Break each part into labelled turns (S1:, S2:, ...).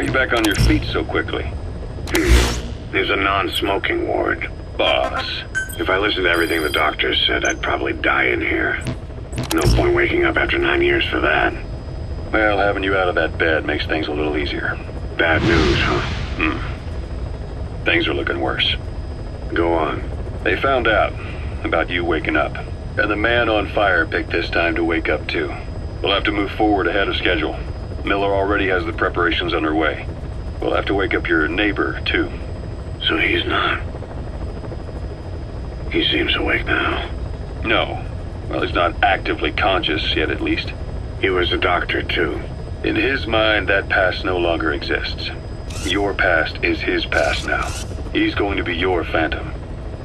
S1: you back on your feet so quickly?
S2: There's a non-smoking ward.
S1: Boss.
S2: If I listened to everything the doctors said, I'd probably die in here. No point waking up after 9 years for that.
S1: Well, having you out of that bed makes things a little easier.
S2: Bad news, huh?
S1: Things are looking worse.
S2: Go on.
S1: They found out about you waking up, and the man on fire picked this time to wake up too. We'll have to move forward ahead of schedule. Miller already has the preparations underway. We'll have to wake up your neighbor too.
S2: So he's not. He seems awake now.
S1: No. Well, he's not actively conscious yet, at least.
S2: He was a doctor too.
S1: In his mind, that past no longer exists. Your past is his past now. He's going to be your phantom,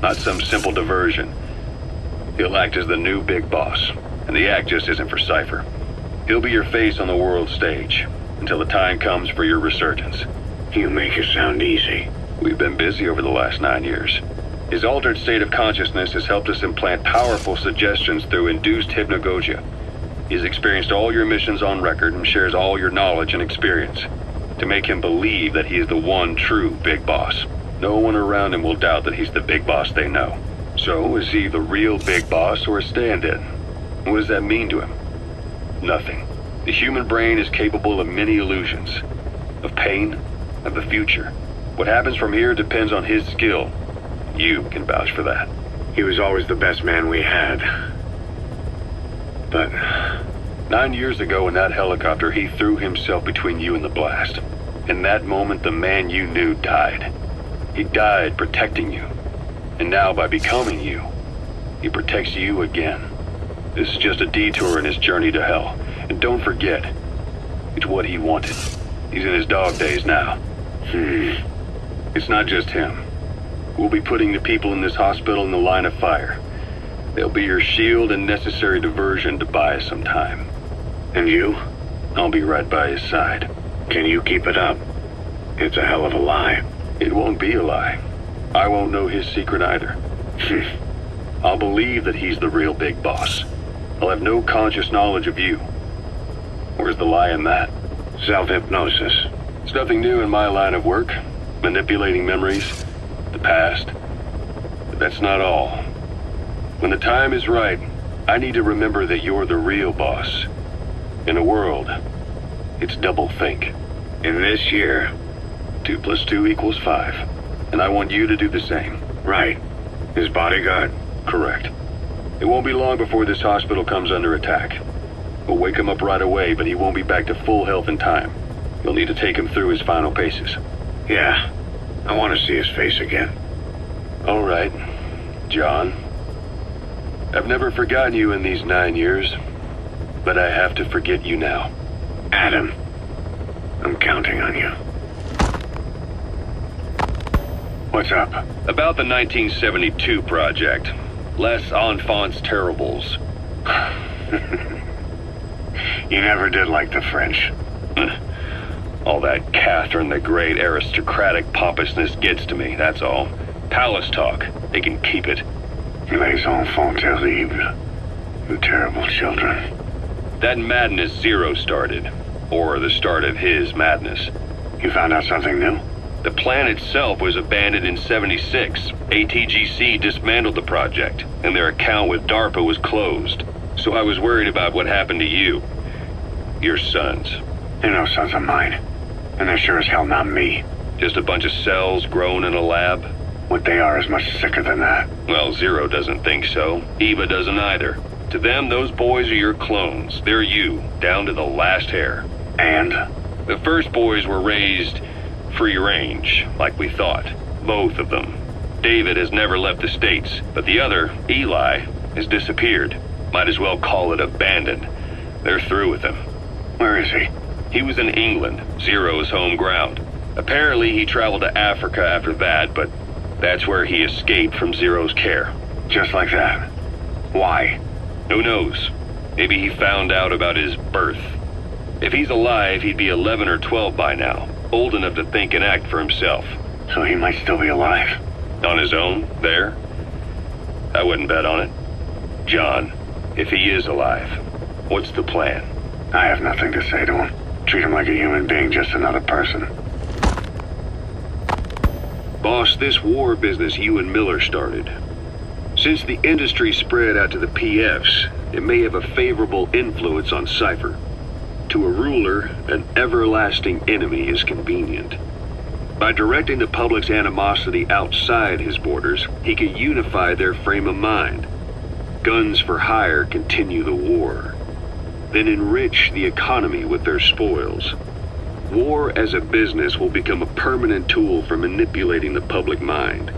S1: not some simple diversion. He'll act as the new big boss, and the act just isn't for Cypher. He'll be your face on the world stage, until the time comes for your resurgence.
S2: You make it sound easy.
S1: We've been busy over the last 9 years. His altered state of consciousness has helped us implant powerful suggestions through induced hypnagogia. He's experienced all your missions on record and shares all your knowledge and experience, to make him believe that he is the one true big boss. No one around him will doubt that he's the big boss they know. So, is he the real big boss or a stand-in? What does that mean to him? Nothing. The human brain is capable of many illusions. Of pain, of the future. What happens from here depends on his skill. You can vouch for that.
S2: He was always the best man we had. But
S1: 9 years ago in that helicopter, he threw himself between you and the blast. In that moment, the man you knew died. He died protecting you. And now, by becoming you, he protects you again. This is just a detour in his journey to hell. And don't forget, it's what he wanted. He's in his dog days now. It's not just him. We'll be putting the people in this hospital in the line of fire. They'll be your shield and necessary diversion to buy us some time.
S2: And you?
S1: I'll be right by his side.
S2: Can you keep it up? It's a hell of a lie.
S1: It won't be a lie. I won't know his secret either. I'll believe that he's the real big boss. I'll have no conscious knowledge of you. Where's the lie in that?
S2: Self-hypnosis.
S1: It's nothing new in my line of work. Manipulating memories, the past. But that's not all. When the time is right, I need to remember that you're the real boss. In a world, it's double think.
S2: In this year,
S1: 2 + 2 = 5. And I want you to do the same.
S2: Right. His bodyguard?
S1: Correct. It won't be long before this hospital comes under attack. We'll wake him up right away, but he won't be back to full health in time. You'll need to take him through his final paces.
S2: Yeah. I want to see his face again.
S1: All right, John. I've never forgotten you in these 9 years, but I have to forget you now.
S2: Adam, I'm counting on you. What's up?
S1: About the 1972 project. Les Enfants Terribles.
S2: You never did like the French.
S1: All that Catherine the Great aristocratic pompousness gets to me, that's all. Palace talk. They can keep it.
S2: Les enfants terribles. The terrible children.
S1: That madness Zero started. Or the start of his madness.
S2: You found out something new?
S1: The plan itself was abandoned in '76. ATGC dismantled the project, and their account with DARPA was closed. So I was worried about what happened to you. Your sons.
S2: They're no sons of mine. And they're sure as hell not me.
S1: Just a bunch of cells grown in a lab?
S2: What they are is much sicker than that.
S1: Well, Zero doesn't think so. Eva doesn't either. To them, those boys are your clones. They're you, down to the last hair.
S2: And?
S1: The first boys were raised free range, like we thought. Both of them. David has never left the States, but the other, Eli, has disappeared. Might as well call it abandoned. They're through with him.
S2: Where is he?
S1: He was in England, Zero's home ground. Apparently he traveled to Africa after that, but that's where he escaped from Zero's care.
S2: Just like that. Why?
S1: Who knows? Maybe he found out about his birth. If he's alive, he'd be 11 or 12 by now. Old enough to think and act for himself.
S2: So he might still be alive.
S1: On his own, there? I wouldn't bet on it. John, if he is alive, what's the plan?
S2: I have nothing to say to him. Treat him like a human being, just another person.
S1: Boss, this war business you and Miller started. Since the industry spread out to the PFs, it may have a favorable influence on Cypher. To a ruler, an everlasting enemy is convenient. By directing the public's animosity outside his borders, he can unify their frame of mind. Guns for hire continue the war, then enrich the economy with their spoils. War as a business will become a permanent tool for manipulating the public mind.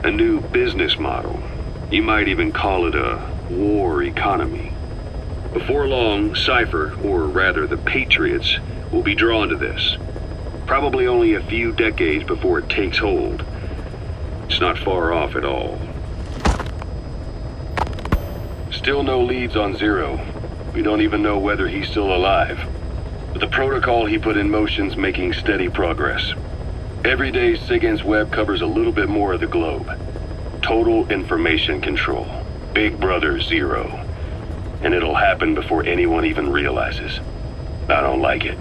S1: A new business model. You might even call it a war economy. Before long, Cypher, or rather the Patriots, will be drawn to this. Probably only a few decades before it takes hold. It's not far off at all. Still no leads on Zero. We don't even know whether he's still alive. But the protocol he put in motion's making steady progress. Every day, SIGINT's web covers a little bit more of the globe. Total information control. Big Brother Zero. And it'll happen before anyone even realizes. I don't like it.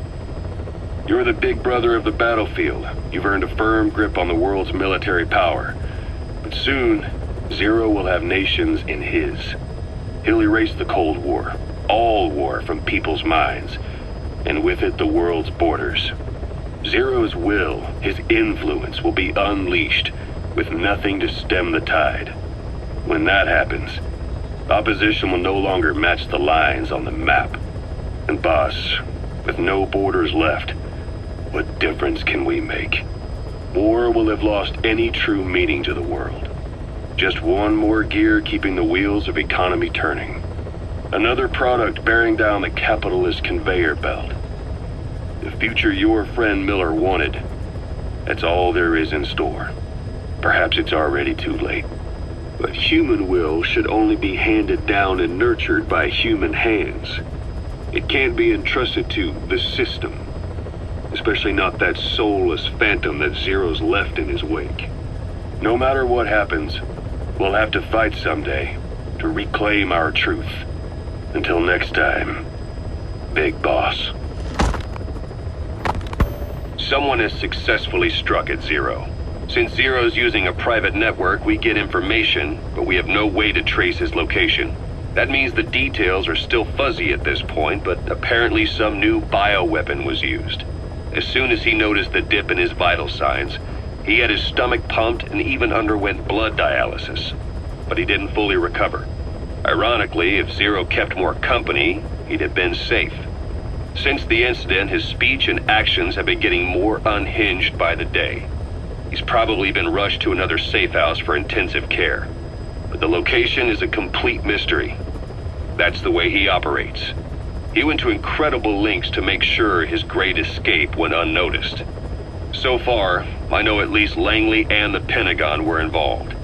S1: You're the big brother of the battlefield. You've earned a firm grip on the world's military power. But soon, Zero will have nations in his. He'll erase the Cold War, all war, from people's minds, and with it the world's borders. Zero's will, his influence, will be unleashed, with nothing to stem the tide. When that happens, opposition will no longer match the lines on the map. And boss, with no borders left, what difference can we make? War will have lost any true meaning to the world. Just one more gear keeping the wheels of economy turning. Another product bearing down the capitalist conveyor belt. The future your friend Miller wanted, that's all there is in store. Perhaps it's already too late. But human will should only be handed down and nurtured by human hands. It can't be entrusted to the system. Especially not that soulless phantom that Zero's left in his wake. No matter what happens, we'll have to fight someday to reclaim our truth. Until next time, Big Boss. Someone has successfully struck at Zero. Since Zero's using a private network, we get information, but we have no way to trace his location. That means the details are still fuzzy at this point, but apparently some new bioweapon was used. As soon as he noticed the dip in his vital signs, he had his stomach pumped and even underwent blood dialysis. But he didn't fully recover. Ironically, if Zero kept more company, he'd have been safe. Since the incident, his speech and actions have been getting more unhinged by the day. He's probably been rushed to another safe house for intensive care. But the location is a complete mystery. That's the way he operates. He went to incredible lengths to make sure his great escape went unnoticed. So far, I know at least Langley and the Pentagon were involved.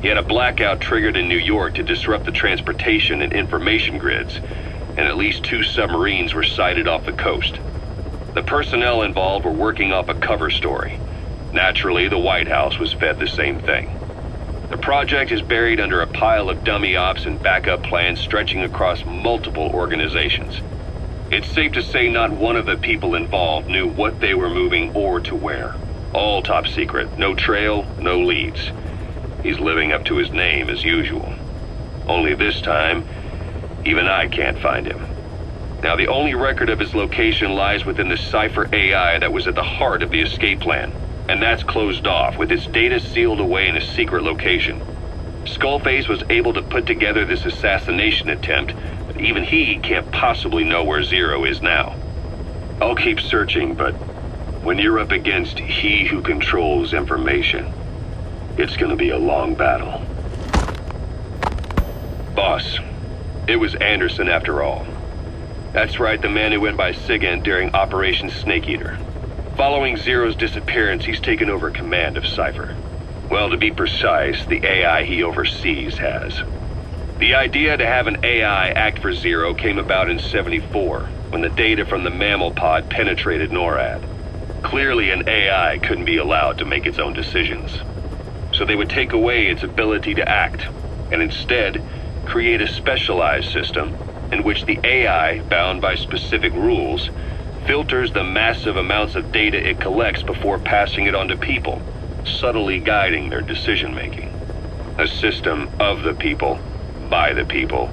S1: He had a blackout triggered in New York to disrupt the transportation and information grids, and at least 2 submarines were sighted off the coast. The personnel involved were working off a cover story. Naturally, the White House was fed the same thing. The project is buried under a pile of dummy ops and backup plans stretching across multiple organizations. It's safe to say not one of the people involved knew what they were moving or to where. All top secret, no trail, no leads. He's living up to his name as usual. Only this time, even I can't find him. Now, the only record of his location lies within the Cypher AI that was at the heart of the escape plan. And that's closed off, with its data sealed away in a secret location. Skullface was able to put together this assassination attempt, but even he can't possibly know where Zero is now. I'll keep searching, but when you're up against he who controls information, it's gonna be a long battle. Boss, it was Anderson after all. That's right, the man who went by SIGINT during Operation Snake Eater. Following Zero's disappearance, he's taken over command of Cypher. Well, to be precise, the AI he oversees has. The idea to have an AI act for Zero came about in '74, when the data from the mammal pod penetrated NORAD. Clearly, an AI couldn't be allowed to make its own decisions. So they would take away its ability to act, and instead, create a specialized system in which the AI, bound by specific rules, filters the massive amounts of data it collects before passing it on to people, subtly guiding their decision-making. A system of the people, by the people,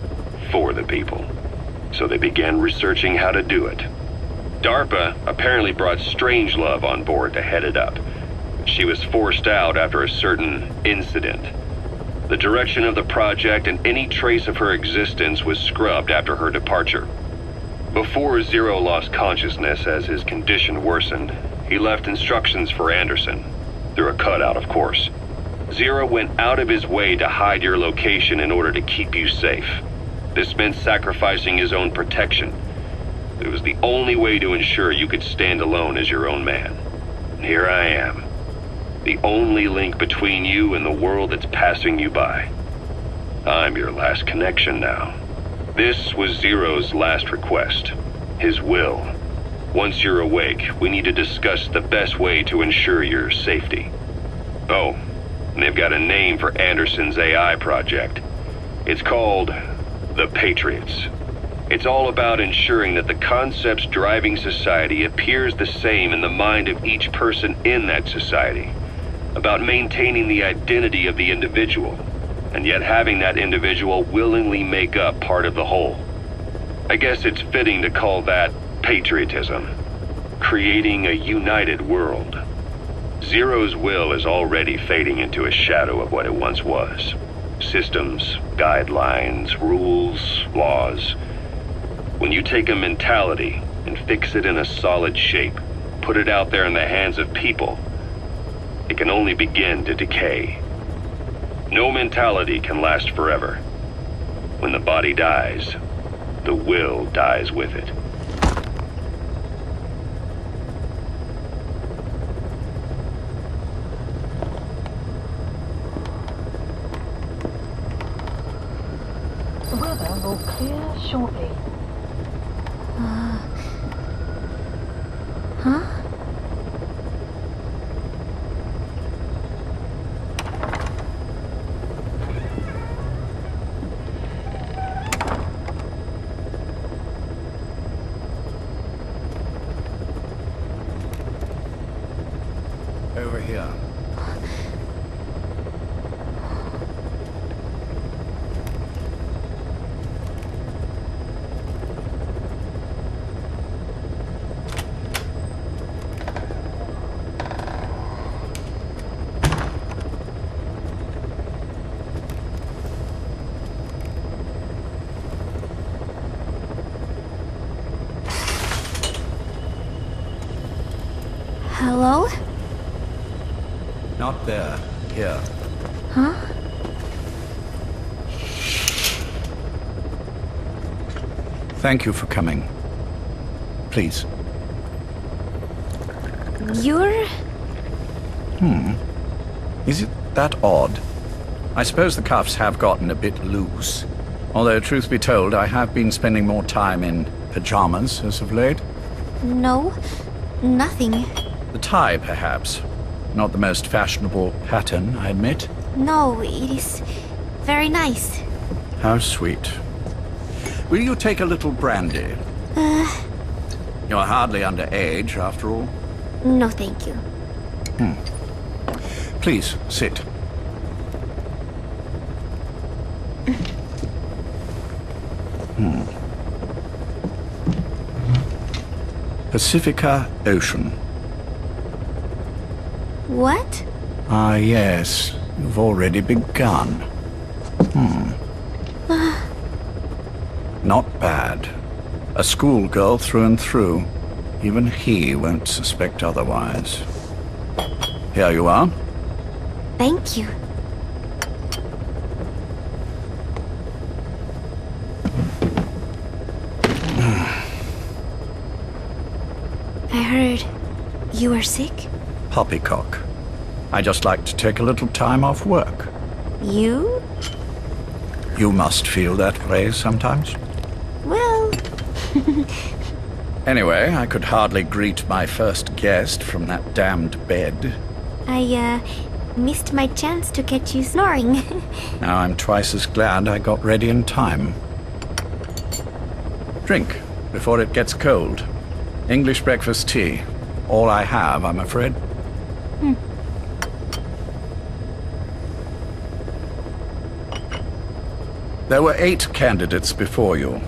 S1: for the people. So they began researching how to do it. DARPA apparently brought Strangelove on board to head it up. She was forced out after a certain incident. The direction of the project and any trace of her existence was scrubbed after her departure. Before Zero lost consciousness as his condition worsened, he left instructions for Anderson, through a cutout, of course. Zero went out of his way to hide your location in order to keep you safe. This meant sacrificing his own protection. It was the only way to ensure you could stand alone as your own man. And here I am, the only link between you and the world that's passing you by. I'm your last connection now. This was Zero's last request, his will. Once you're awake, we need to discuss the best way to ensure your safety. Oh, and they've got a name for Anderson's AI project. It's called the Patriots. It's all about ensuring that the concepts driving society appears the same in the mind of each person in that society. About maintaining the identity of the individual, and yet having that individual willingly make up part of the whole. I guess it's fitting to call that patriotism. Creating a united world. Zero's will is already fading into a shadow of what it once was. Systems, guidelines, rules, laws. When you take a mentality and fix it in a solid shape, put it out there in the hands of people, it can only begin to decay. No mentality can last forever. When the body dies, the will dies with it.
S3: The weather will clear shortly.
S4: Huh?
S5: Over here.
S4: Hello?
S5: Not there. Here.
S4: Huh?
S5: Thank you for coming. Please.
S4: You're...
S5: Is it that odd? I suppose the cuffs have gotten a bit loose. Although, truth be told, I have been spending more time in pajamas as of late.
S4: No, nothing.
S5: The tie, perhaps. Not the most fashionable pattern, I admit.
S4: No, it is very nice.
S5: How sweet. Will you take a little brandy? You're hardly underage, after all.
S4: No, thank you.
S5: Please, sit. Pacifica Ocean.
S4: What?
S5: Ah, yes. You've already begun. Not bad. A schoolgirl through and through. Even he won't suspect otherwise. Here you are.
S4: Thank you. I heard you were sick?
S5: Poppycock. I just like to take a little time off work.
S4: You?
S5: You must feel that way sometimes.
S4: Well...
S5: Anyway, I could hardly greet my first guest from that damned bed.
S4: I, missed my chance to catch you snoring.
S5: Now I'm twice as glad I got ready in time. Drink, before it gets cold. English breakfast tea. All I have, I'm afraid. There were 8 candidates before you,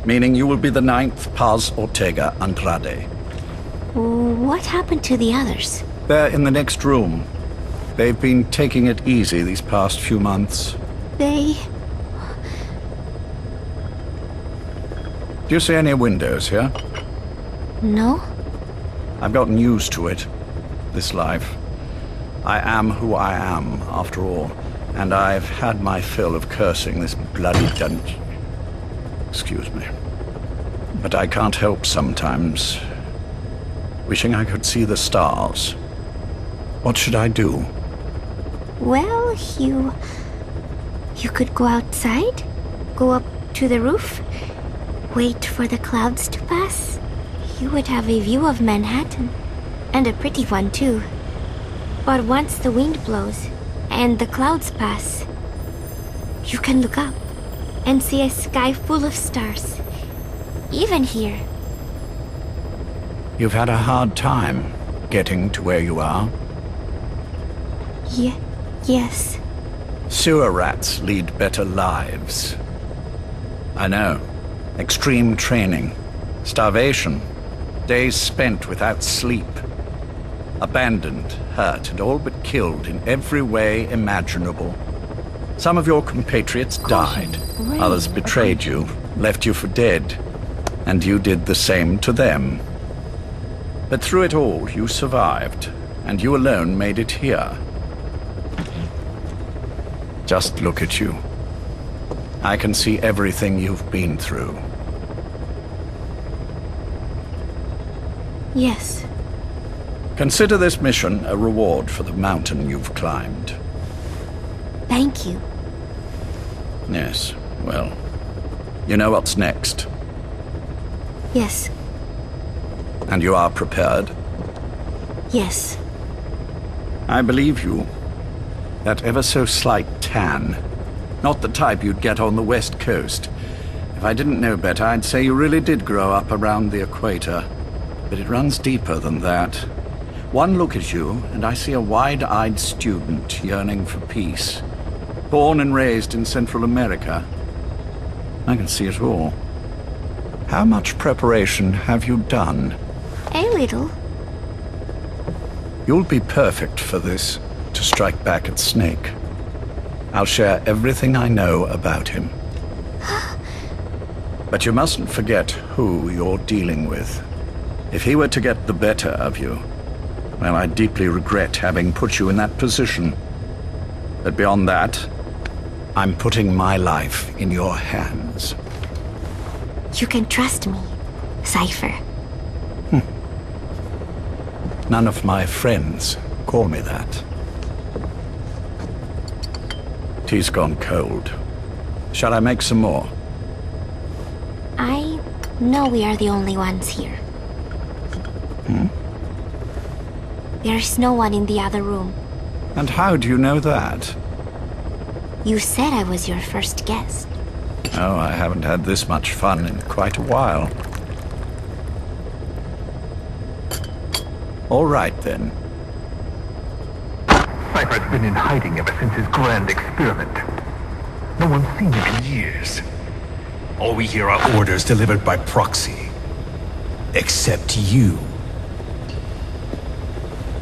S5: meaning you will be the 9th Paz Ortega Andrade.
S4: What happened to the others?
S5: They're in the next room. They've been taking it easy these past few months.
S4: They...
S5: Do you see any windows here?
S4: No?
S5: I've gotten used to it, this life. I am who I am, after all, and I've had my fill of cursing this bloody dungeon. Excuse me. But I can't help sometimes wishing I could see the stars. What should I do?
S4: Well, you could go outside, go up to the roof, wait for the clouds to pass. You would have a view of Manhattan, and a pretty one too. But once the wind blows and the clouds pass, you can look up and see a sky full of stars, even here.
S5: You've had a hard time getting to where you are.
S4: Yes.
S5: Sewer rats lead better lives. I know. Extreme training, starvation, days spent without sleep. Abandoned, hurt, and all but killed in every way imaginable. Some of your compatriots died. Others betrayed you, left you for dead. And you did the same to them. But through it all, you survived, and you alone made it here. Just look at you. I can see everything you've been through.
S4: Yes.
S5: Consider this mission a reward for the mountain you've climbed.
S4: Thank you.
S5: Yes, well, you know what's next.
S4: Yes.
S5: And you are prepared?
S4: Yes.
S5: I believe you. That ever so slight tan. Not the type you'd get on the West Coast. If I didn't know better, I'd say you really did grow up around the equator. But it runs deeper than that. One look at you, and I see a wide-eyed student yearning for peace. Born and raised in Central America. I can see it all. How much preparation have you done?
S4: A little.
S5: You'll be perfect for this, to strike back at Snake. I'll share everything I know about him. But you mustn't forget who you're dealing with. If he were to get the better of you, well, I deeply regret having put you in that position. But beyond that, I'm putting my life in your hands.
S4: You can trust me, Cypher.
S5: None of my friends call me that. Tea's gone cold. Shall I make some more?
S4: I know we are the only ones here. There's no one in the other room.
S5: And how do you know that?
S4: You said I was your first guest.
S5: Oh, I haven't had this much fun in quite a while. All right, then.
S6: Cypher's been in hiding ever since his grand experiment. No one's seen him in years.
S7: All we hear are orders delivered by proxy. Except you.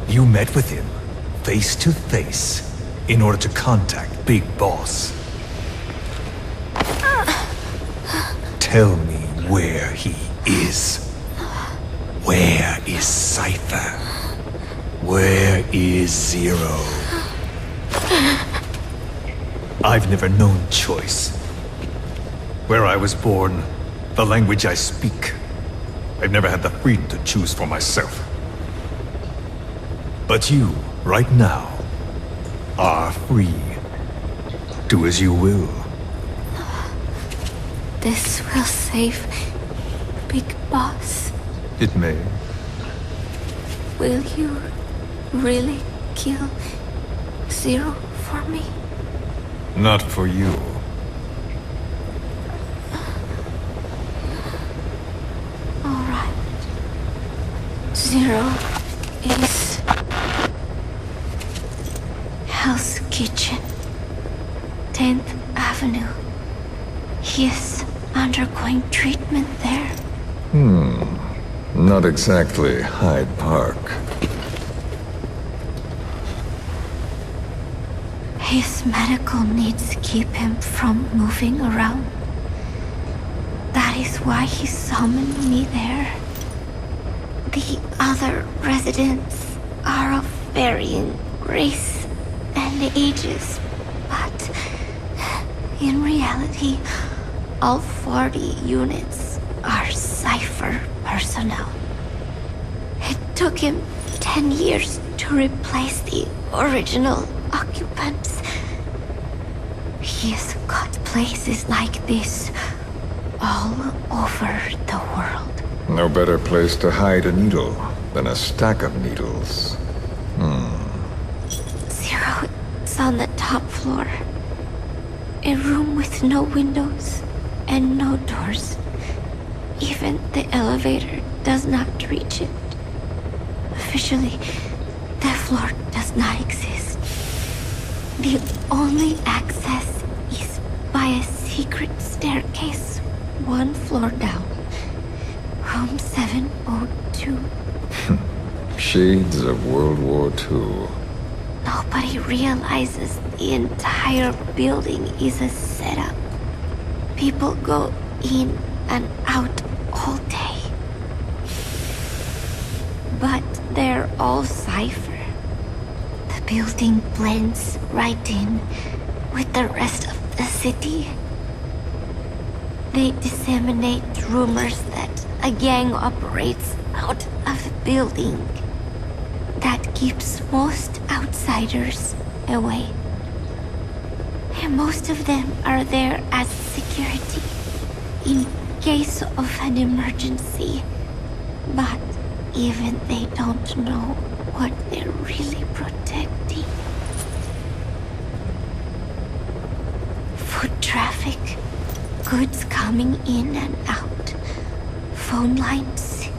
S7: You met with him, face to face, in order to contact Big Boss. Tell me where he is. Where is Cypher? Where is Zero? I've never known choice. Where I was born, the language I speak, I've never had the freedom to choose for myself. But you, right now, are free. Do as you will.
S4: This will save Big Boss.
S7: It may.
S4: Will you really kill Zero for me?
S7: Not for you.
S4: All right. Zero is Hell's Kitchen, 10th Avenue, He is undergoing treatment there.
S8: Not exactly Hyde Park.
S4: His medical needs keep him from moving around. That is why he summoned me there. The other residents are of varying race and ages, but in reality, all 40 units are Cypher personnel. It took him 10 years to replace the original occupants. He's got places like this all over the world.
S8: No better place to hide a needle than a stack of needles.
S4: Zero is on the top floor. A room with no windows and no doors. Even the elevator does not reach it. Officially, the floor does not exist. The only access is by a secret staircase 1 floor down. Room 702.
S8: Shades of World War II.
S4: Nobody realizes the entire building is a setup. People go in and out all day. But they're all Cypher. The building blends right in with the rest of the city. They disseminate rumors that a gang operates out of the building. That keeps most outsiders away. And most of them are there as security in case of an emergency. But even they don't know what they're really protecting. Foot traffic, goods coming in and out, phone lines,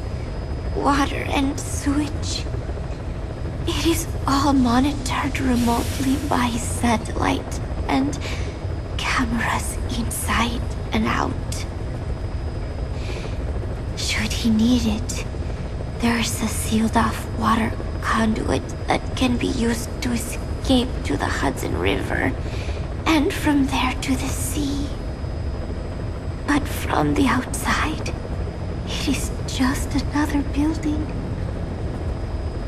S4: water and sewage. It is all monitored remotely by satellite and cameras inside and out. Should he need it, there's a sealed-off water conduit that can be used to escape to the Hudson River, and from there to the sea. But from the outside, it is just another building.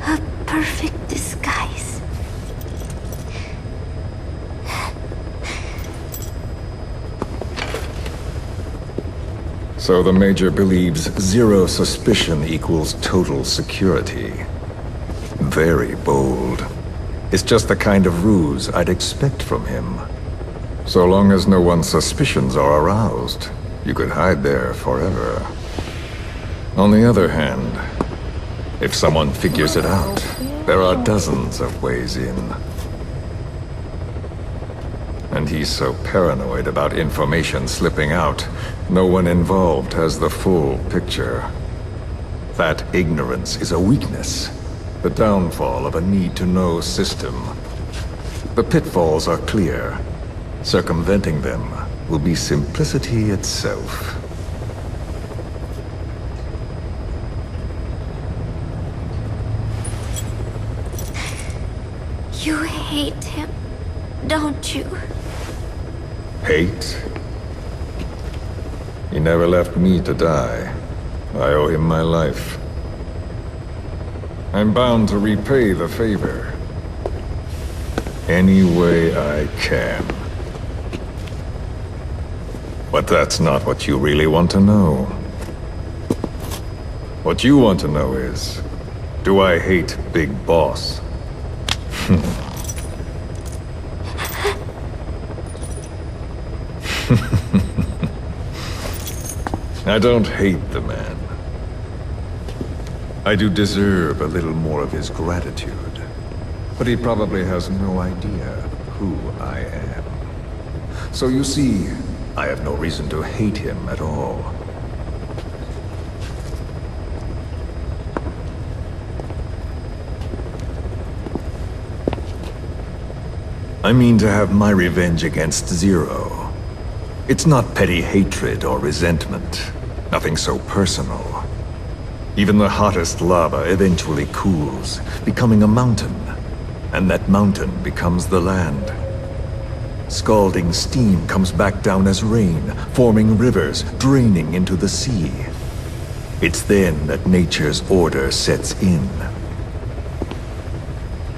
S4: A perfect disguise.
S8: So the Major believes zero suspicion equals total security. Very bold. It's just the kind of ruse I'd expect from him. So long as no one's suspicions are aroused, you could hide there forever. On the other hand, if someone figures it out, there are dozens of ways in. And he's so paranoid about information slipping out, no one involved has the full picture. That ignorance is a weakness, the downfall of a need-to-know system. The pitfalls are clear. Circumventing them will be simplicity itself.
S4: You hate him, don't you?
S8: Hate? He never left me to die. I owe him my life. I'm bound to repay the favor. Any way I can. But that's not what you really want to know. What you want to know is, do I hate Big Boss? I don't hate the man. I do deserve a little more of his gratitude. But he probably has no idea who I am. So you see, I have no reason to hate him at all. I mean to have my revenge against Zero. It's not petty hatred or resentment. Nothing so personal. Even the hottest lava eventually cools, becoming a mountain. And that mountain becomes the land. Scalding steam comes back down as rain, forming rivers, draining into the sea. It's then that nature's order sets in.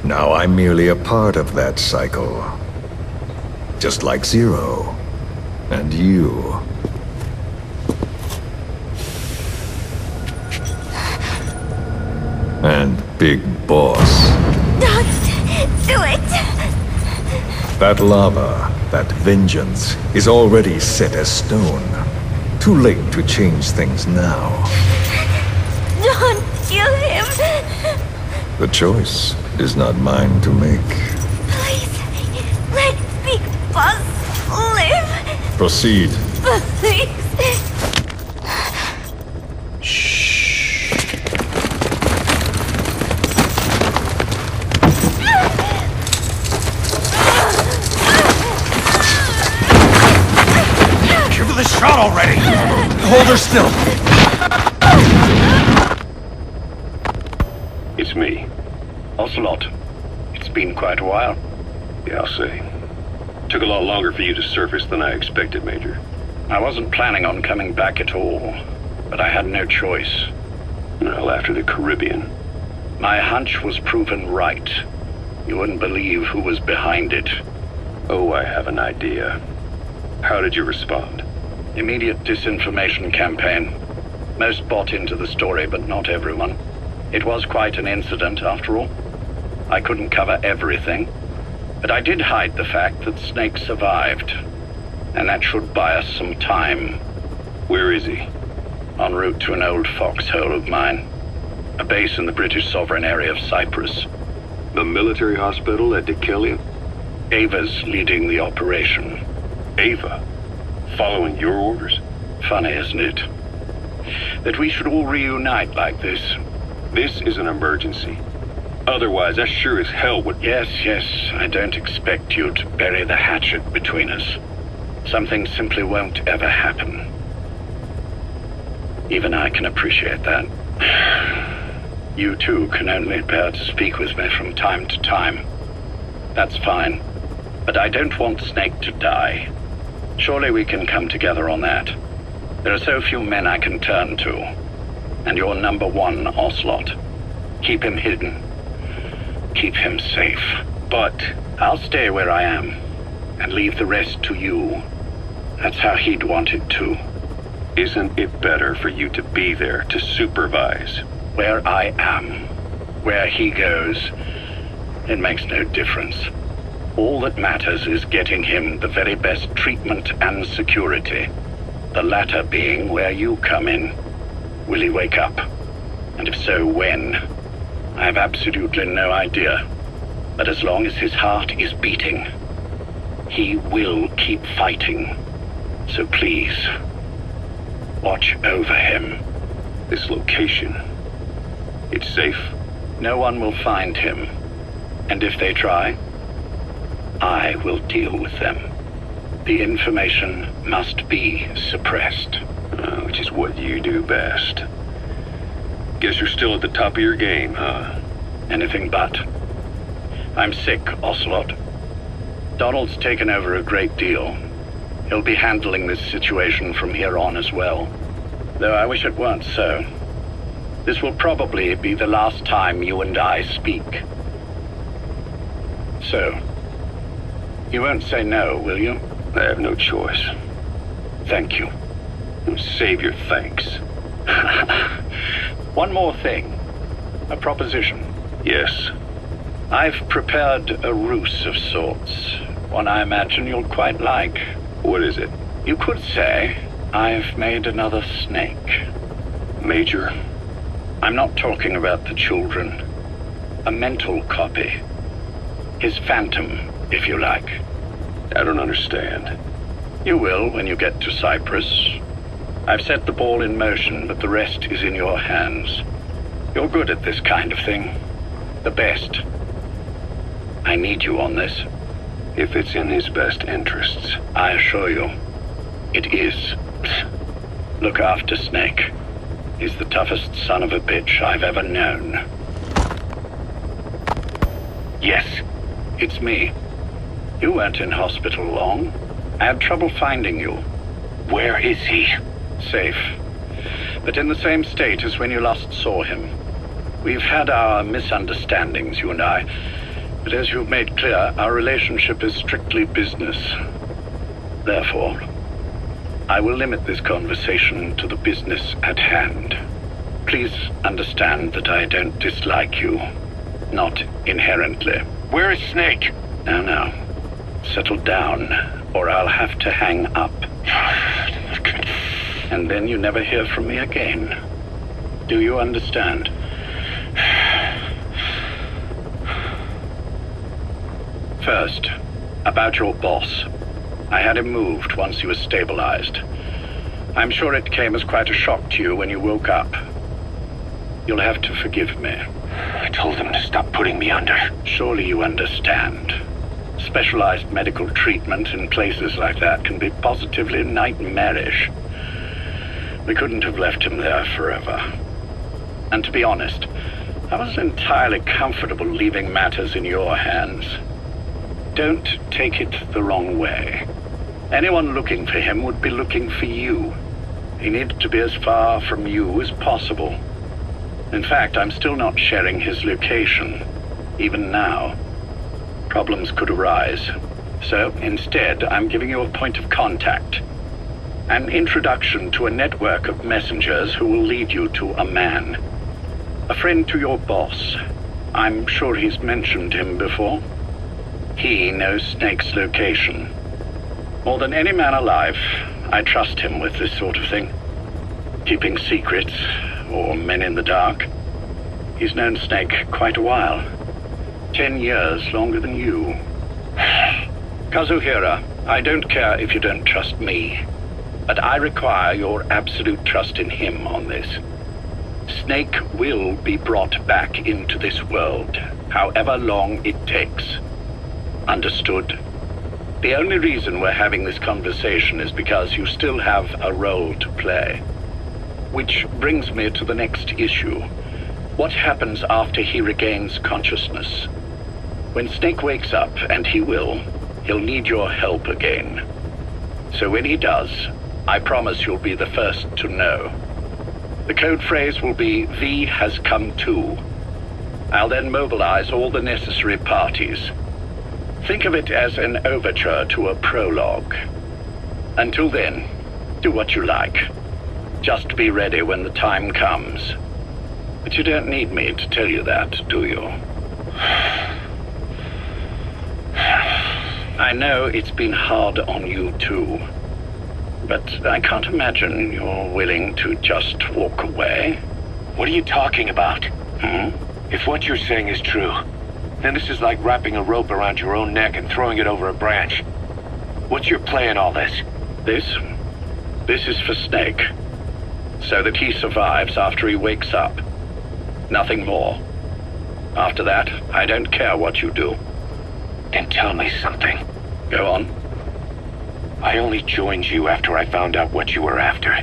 S8: Now I'm merely a part of that cycle. Just like Zero. And you. And Big Boss.
S4: Don't do it!
S8: That lava, that vengeance, is already set as stone. Too late to change things now.
S4: Don't kill him!
S8: The choice is not mine to make.
S4: Please, let Big Boss live!
S8: Proceed.
S4: Please!
S7: Give her the shot already! Hold her still!
S1: It's me.
S2: Ocelot. It's been quite a while.
S1: Yeah, I'll say. Took a lot longer for you to surface than I expected, Major.
S2: I wasn't planning on coming back at all, but I had no choice.
S1: Well, after the Caribbean.
S2: My hunch was proven right. You wouldn't believe who was behind it.
S1: Oh, I have an idea. How did you respond?
S2: Immediate disinformation campaign. Most bought into the story, but not everyone. It was quite an incident, after all. I couldn't cover everything, but I did hide the fact that Snake survived. And that should buy us some time.
S1: Where is he?
S2: En route to an old foxhole of mine. A base in the British sovereign area of Cyprus.
S1: The military hospital at Deucalion?
S2: Ava's leading the operation.
S1: Ava? Following your orders?
S2: Funny, isn't it? That we should all reunite like this.
S1: This is an emergency. Otherwise, I sure as hell would...
S2: Yes, I don't expect you to bury the hatchet between us. Something simply won't ever happen. Even I can appreciate that. You too can only bear to speak with me from time to time. That's fine. But I don't want Snake to die. Surely we can come together on that. There are so few men I can turn to. And you're number one, Ocelot. Keep him hidden. Keep him safe. But I'll stay where I am. And leave the rest to you. That's how he'd want it too.
S1: Isn't it better for you to be there to supervise?
S2: Where I am, where he goes, it makes no difference. All that matters is getting him the very best treatment and security. The latter being where you come in. Will he wake up? And if so, when? I have absolutely no idea. But as long as his heart is beating, he will keep fighting. So please, watch over him.
S1: This location, it's safe?
S2: No one will find him. And if they try, I will deal with them. The information must be suppressed.
S1: Which is what you do best. Guess you're still at the top of your game, huh?
S2: Anything but. I'm sick, Ocelot. Donald's taken over a great deal. He'll be handling this situation from here on as well. Though I wish it weren't so. This will probably be the last time you and I speak. So, you won't say no, will you?
S1: I have no choice.
S2: Thank you.
S1: Save your thanks.
S2: One more thing. A proposition.
S1: Yes?
S2: I've prepared a ruse of sorts. One I imagine you'll quite like.
S1: What is it?
S2: You could say I've made another Snake.
S1: Major?
S2: I'm not talking about the children. A mental copy. His phantom, if you like.
S1: I don't understand.
S2: You will when you get to Cyprus. I've set the ball in motion, but the rest is in your hands. You're good at this kind of thing. The best. I need you on this.
S1: If it's in his best interests.
S2: I assure you. It is. Look after Snake. He's the toughest son of a bitch I've ever known. Yes, it's me. You weren't in hospital long. I had trouble finding you.
S1: Where is he?
S2: Safe. But in the same state as when you last saw him. We've had our misunderstandings, you and I. But as you've made clear, our relationship is strictly business. Therefore, I will limit this conversation to the business at hand. Please understand that I don't dislike you. Not inherently.
S1: Where is Snake?
S2: Now. Settle down, or I'll have to hang up. And then you never hear from me again. Do you understand? First, about your boss. I had him moved once he was stabilized. I'm sure it came as quite a shock to you when you woke up. You'll have to forgive me.
S1: I told him to stop putting me under.
S2: Surely you understand. Specialized medical treatment in places like that can be positively nightmarish. We couldn't have left him there forever. And to be honest, I wasn't entirely comfortable leaving matters in your hands. Don't take it the wrong way. Anyone looking for him would be looking for you. He needed to be as far from you as possible. In fact, I'm still not sharing his location, even now. Problems could arise. So instead, I'm giving you a point of contact. An introduction to a network of messengers who will lead you to a man. A friend to your boss. I'm sure he's mentioned him before. He knows Snake's location. More than any man alive, I trust him with this sort of thing. Keeping secrets, or men in the dark. He's known Snake quite a while. 10 years longer than you. Kazuhira, I don't care if you don't trust me, but I require your absolute trust in him on this. Snake will be brought back into this world, however long it takes. Understood? The only reason we're having this conversation is because you still have a role to play. Which brings me to the next issue. What happens after he regains consciousness? When Snake wakes up, and he will, he'll need your help again. So when he does, I promise you'll be the first to know. The code phrase will be, V has come to. I'll then mobilize all the necessary parties. Think of it as an overture to a prologue. Until then, do what you like. Just be ready when the time comes. But you don't need me to tell you that, do you? I know it's been hard on you too. But I can't imagine you're willing to just walk away.
S1: What are you talking about? If what you're saying is true, then this is like wrapping a rope around your own neck and throwing it over a branch. What's your play in all this?
S2: This is for Snake. So that he survives after he wakes up. Nothing more. After that, I don't care what you do.
S1: Then tell me something.
S2: Go on.
S1: I only joined you after I found out what you were after.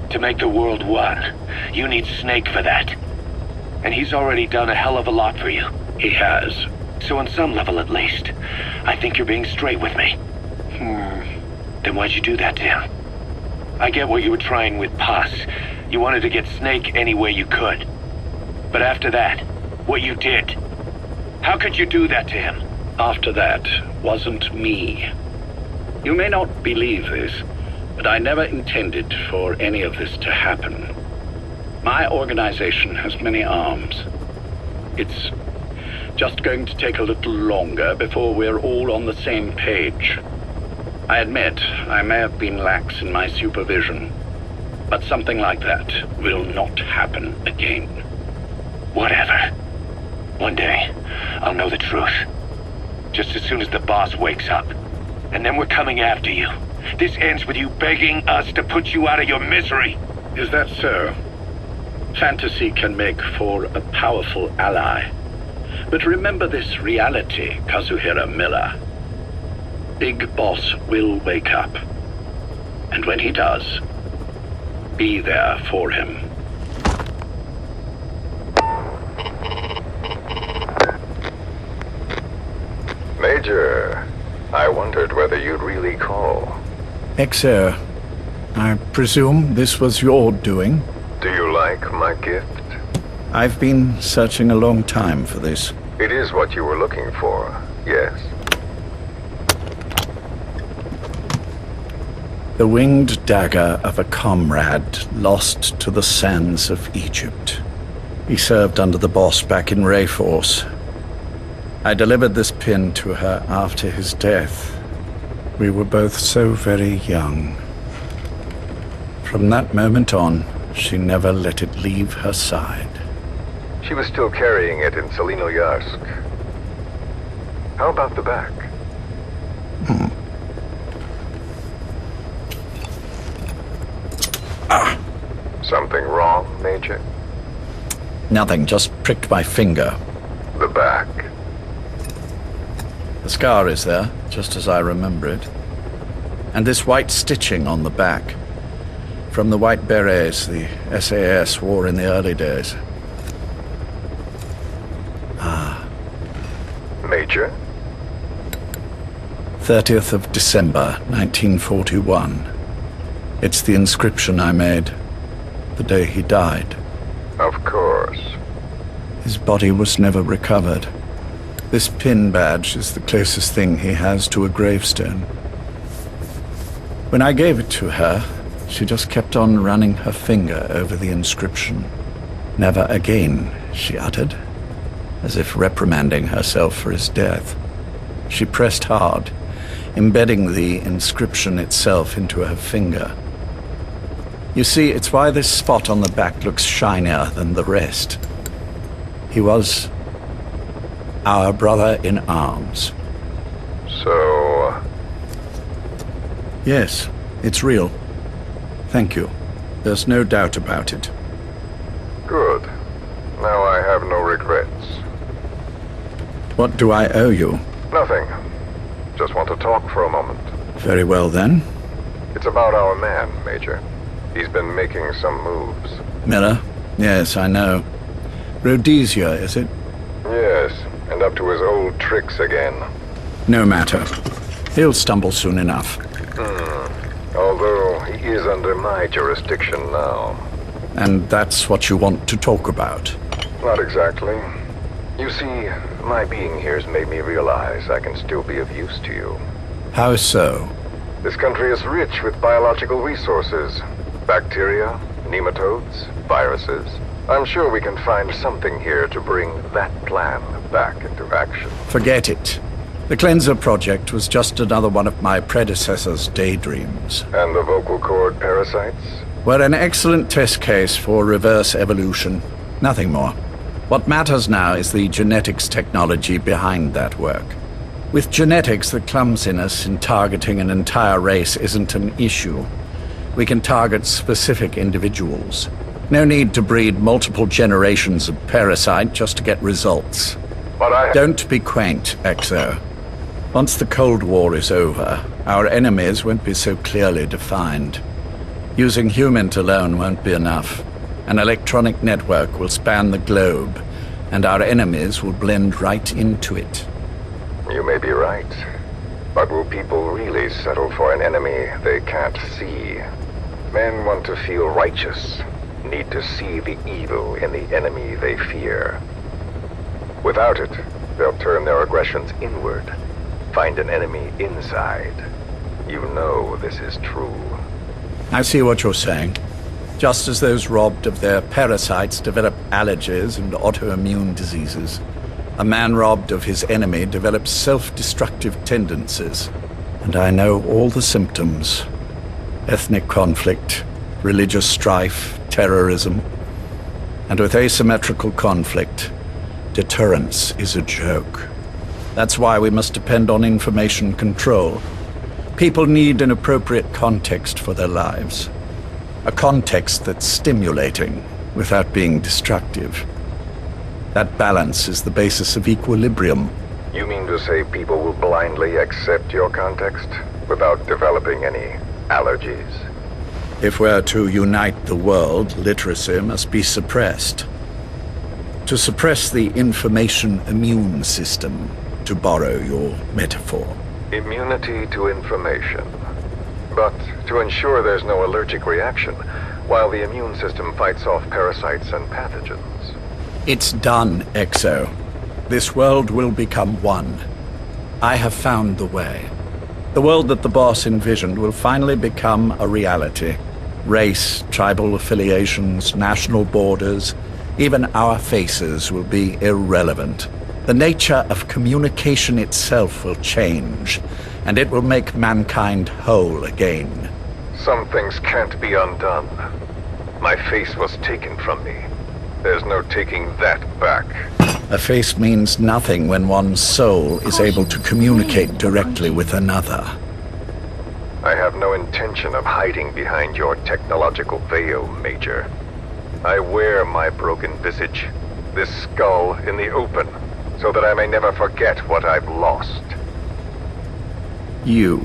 S1: To make the world one, you need Snake for that. And he's already done a hell of a lot for you.
S2: He has.
S1: So on some level at least, I think you're being straight with me. Then why'd you do that to him? I get what you were trying with Pus. You wanted to get Snake any way you could. But after that, what you did, how could you do that to him?
S2: After that wasn't me. You may not believe this, but I never intended for any of this to happen. My organization has many arms. It's just going to take a little longer before we're all on the same page. I admit I may have been lax in my supervision, but something like that will not happen again.
S1: Whatever. One day, I'll know the truth. Just as soon as the boss wakes up. And then we're coming after you. This ends with you begging us to put you out of your misery.
S2: Is that so? Fantasy can make for a powerful ally. But remember this reality, Kazuhira Miller. Big Boss will wake up. And when he does, be there for him.
S8: Major, I wondered whether you'd really call.
S5: Exer, I presume this was your doing?
S8: Do you like my gift?
S5: I've been searching a long time for this.
S8: It is what you were looking for, yes.
S5: The winged dagger of a comrade lost to the sands of Egypt. He served under the boss back in Rayforce. I delivered this pin to her after his death. We were both so very young. From that moment on, she never let it leave her side.
S8: She was still carrying it in Selinoyarsk. How about the back? Something wrong, Major?
S5: Nothing, just pricked my finger.
S8: The back.
S5: The scar is there, just as I remember it. And this white stitching on the back. From the white berets the SAS wore in the early days.
S8: Major?
S5: 30th of December, 1941. It's the inscription I made the day he died.
S8: Of course.
S5: His body was never recovered. This pin badge is the closest thing he has to a gravestone. When I gave it to her, she just kept on running her finger over the inscription. Never again, she uttered, as if reprimanding herself for his death. She pressed hard, embedding the inscription itself into her finger. You see, it's why this spot on the back looks shinier than the rest. He was our brother in arms.
S8: So...
S5: Yes, it's real. Thank you. There's no doubt about it.
S8: Good. Now I have no regrets.
S5: What do I owe you?
S8: Nothing. Just want to talk for a moment.
S5: Very well, then.
S8: It's about our man, Major. He's been making some moves.
S5: Miller? Yes, I know. Rhodesia, is it?
S8: Yes, and up to his old tricks again.
S5: No matter. He'll stumble soon enough.
S8: Although he is under my jurisdiction now.
S5: And that's what you want to talk about?
S8: Not exactly. You see, my being here's made me realize I can still be of use to you.
S5: How so?
S8: This country is rich with biological resources. Bacteria, nematodes, viruses. I'm sure we can find something here to bring that plan back into action.
S5: Forget it. The Cleanser Project was just another one of my predecessor's daydreams.
S8: And the vocal cord parasites?
S5: Were an excellent test case for reverse evolution. Nothing more. What matters now is the genetics technology behind that work. With genetics, the clumsiness in targeting an entire race isn't an issue. We can target specific individuals. No need to breed multiple generations of parasite just to get results.
S8: But
S5: Don't be quaint, Exo. Once the Cold War is over, our enemies won't be so clearly defined. Using humans alone won't be enough. An electronic network will span the globe, and our enemies will blend right into it.
S8: You may be right. But will people really settle for an enemy they can't see? Men want to feel righteous, need to see the evil in the enemy they fear. Without it, they'll turn their aggressions inward, find an enemy inside. You know this is true.
S5: I see what you're saying. Just as those robbed of their parasites develop allergies and autoimmune diseases, a man robbed of his enemy develops self-destructive tendencies. And I know all the symptoms. Ethnic conflict, religious strife, terrorism. And with asymmetrical conflict, deterrence is a joke. That's why we must depend on information control. People need an appropriate context for their lives. A context that's stimulating without being destructive. That balance is the basis of equilibrium.
S8: You mean to say people will blindly accept your context without developing any allergies.
S5: If we're to unite the world, literacy must be suppressed. To suppress the information immune system, to borrow your metaphor.
S8: Immunity to information. But to ensure there's no allergic reaction, while the immune system fights off parasites and pathogens.
S5: It's done, Exo. This world will become one. I have found the way. The world that the boss envisioned will finally become a reality. Race, tribal affiliations, national borders, even our faces will be irrelevant. The nature of communication itself will change, and it will make mankind whole again.
S8: Some things can't be undone. My face was taken from me. There's no taking that back.
S5: A face means nothing when one's soul is able to communicate directly with another.
S8: I have no intention of hiding behind your technological veil, Major. I wear my broken visage, this skull, in the open, so that I may never forget what I've lost.
S5: You.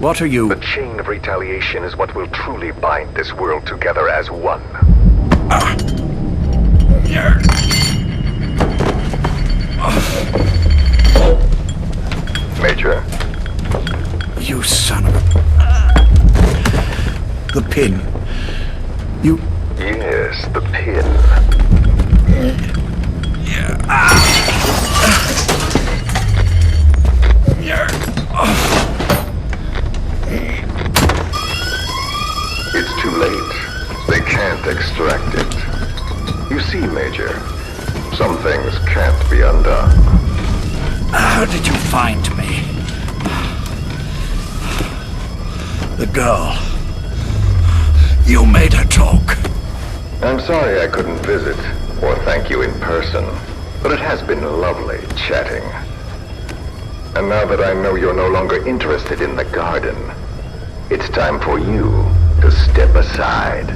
S5: What are you?
S8: The chain of retaliation is what will truly bind this world together as one. Major?
S5: You son of a... The pin. You...
S8: Yes, the pin. It's too late. They can't extract it. You see, Major, some things can't be undone.
S5: How did you find me? The girl. You made her talk.
S8: I'm sorry I couldn't visit or thank you in person, but it has been lovely chatting. And now that I know you're no longer interested in the garden, it's time for you to step aside.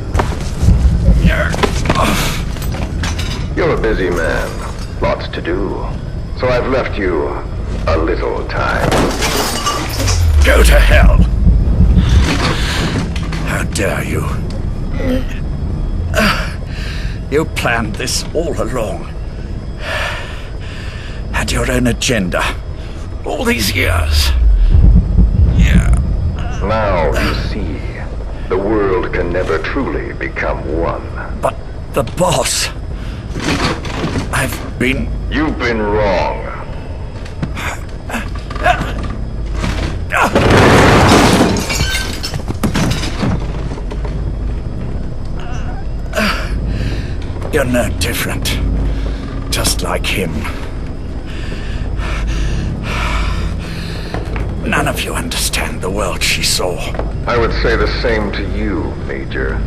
S8: You're a busy man, lots to do, so I've left you a little time.
S5: Go to hell! How dare you? You planned this all along. Had your own agenda. All these years.
S8: Now you see, the world can never truly become one.
S5: But the boss...
S8: You've been wrong.
S5: You're no different. Just like him. None of you understand the world she saw.
S8: I would say the same to you, Major.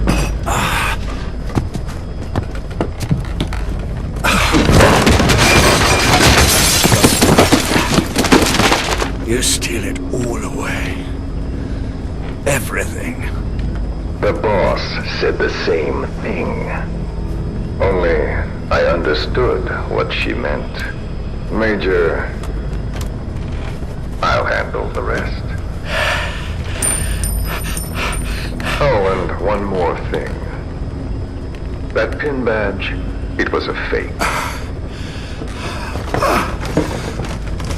S5: You steal it all away. Everything.
S8: The boss said the same thing. Only I understood what she meant. Major, I'll handle the rest. Oh, and one more thing. That pin badge, it was a fake.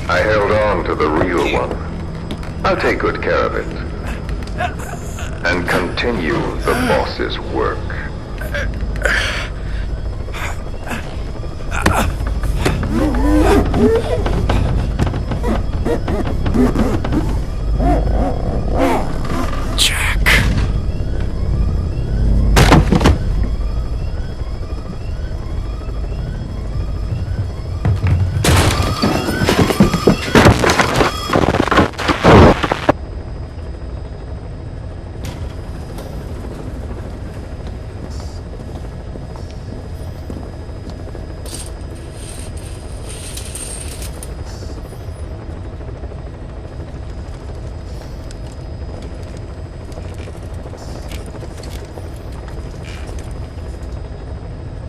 S8: I held on to the real one. I'll take good care of it. And continue the boss's work.
S5: Jack.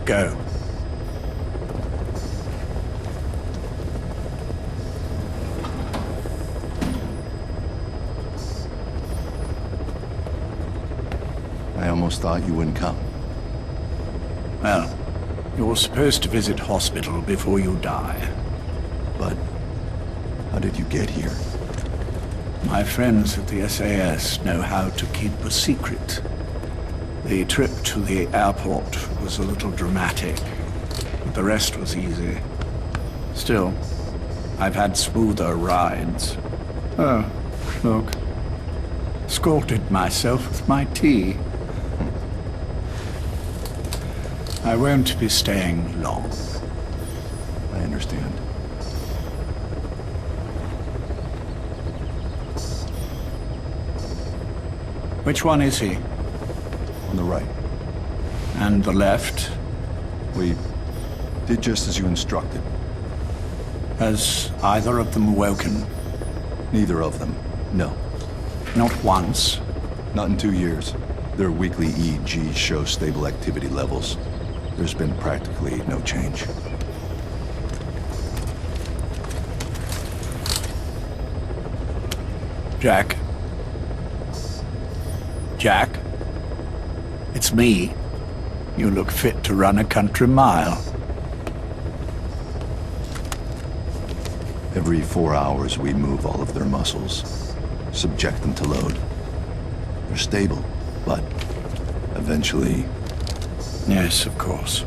S5: Go.
S9: almost thought you wouldn't come.
S5: Well, you're supposed to visit hospital before you die.
S9: But how did you get here?
S5: My friends at the SAS know how to keep a secret. The trip to the airport was a little dramatic, but the rest was easy. Still, I've had smoother rides. Oh, look. Scalded myself with my tea. I won't be staying long.
S9: I understand.
S5: Which one is he?
S9: On the right.
S5: And the left?
S9: We did just as you instructed.
S5: Has either of them woken?
S9: Neither of them. No.
S5: Not once.
S9: Not in 2 years. Their weekly EEGs show stable activity levels. There's been practically no change.
S5: Jack? Jack? It's me. You look fit to run a country mile.
S9: Every 4 hours we move all of their muscles, subject them to load. They're stable, but eventually...
S5: Yes, of course.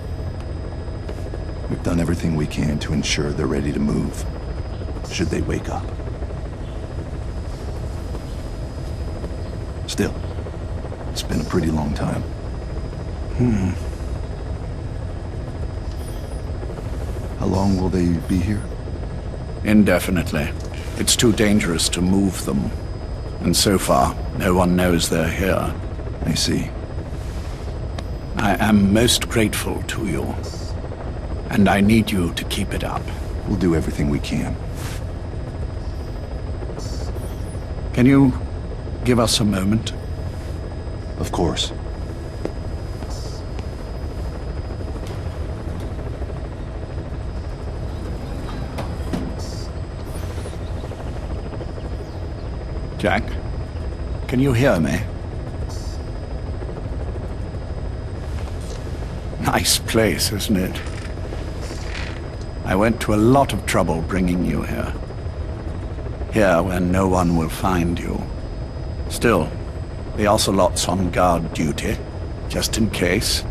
S9: We've done everything we can to ensure they're ready to move, should they wake up. Still, it's been a pretty long time. How long will they be here?
S5: Indefinitely. It's too dangerous to move them. And so far, no one knows they're here.
S9: I see.
S5: I am most grateful to you. And I need you to keep it up.
S9: We'll do everything we can.
S5: Can you give us a moment?
S9: Of course.
S5: Jack, can you hear me? Nice place, isn't it? I went to a lot of trouble bringing you here. Here where no one will find you. Still, the Ocelot's on guard duty, just in case.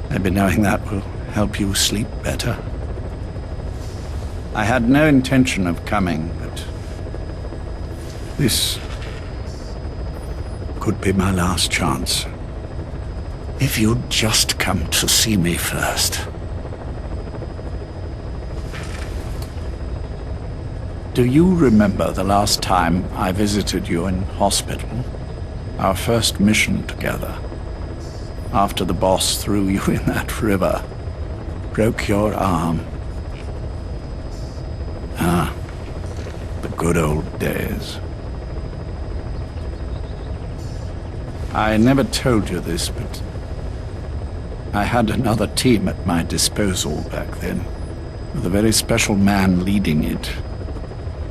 S5: Maybe knowing that will help you sleep better. I had no intention of coming, but this could be my last chance. If you'd just come to see me first. Do you remember the last time I visited you in hospital? Our first mission together. After the boss threw you in that river. Broke your arm. Ah, the good old days. I never told you this, but I had another team at my disposal back then, with a very special man leading it.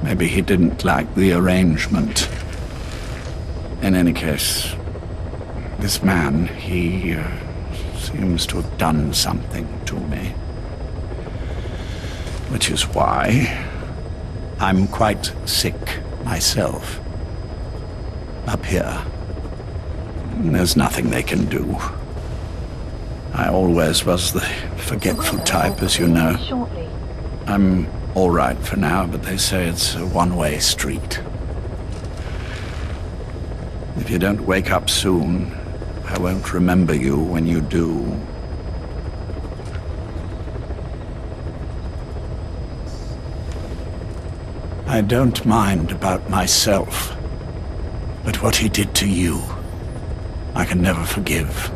S5: Maybe he didn't like the arrangement. In any case, this man, he seems to have done something to me. Which is why I'm quite sick myself. Up here. There's nothing they can do. I always was the forgetful type, as you know. I'm all right for now, but they say it's a one-way street. If you don't wake up soon, I won't remember you when you do. I don't mind about myself, but what he did to you, I can never forgive.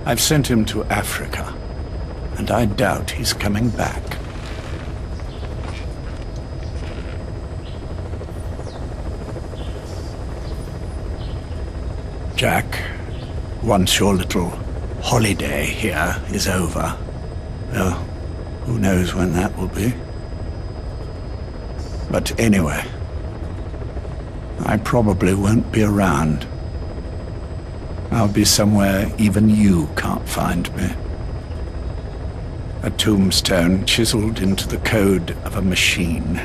S5: I've sent him to Africa, and I doubt he's coming back. Jack, once your little holiday here is over, well, who knows when that will be. But anyway, I probably won't be around. I'll be somewhere even you can't find me. A tombstone chiseled into the code of a machine.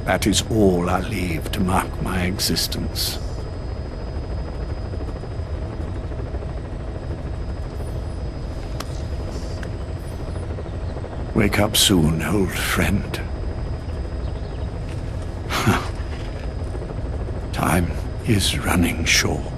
S5: That is all I leave to mark my existence. Wake up soon, old friend. Time is running short.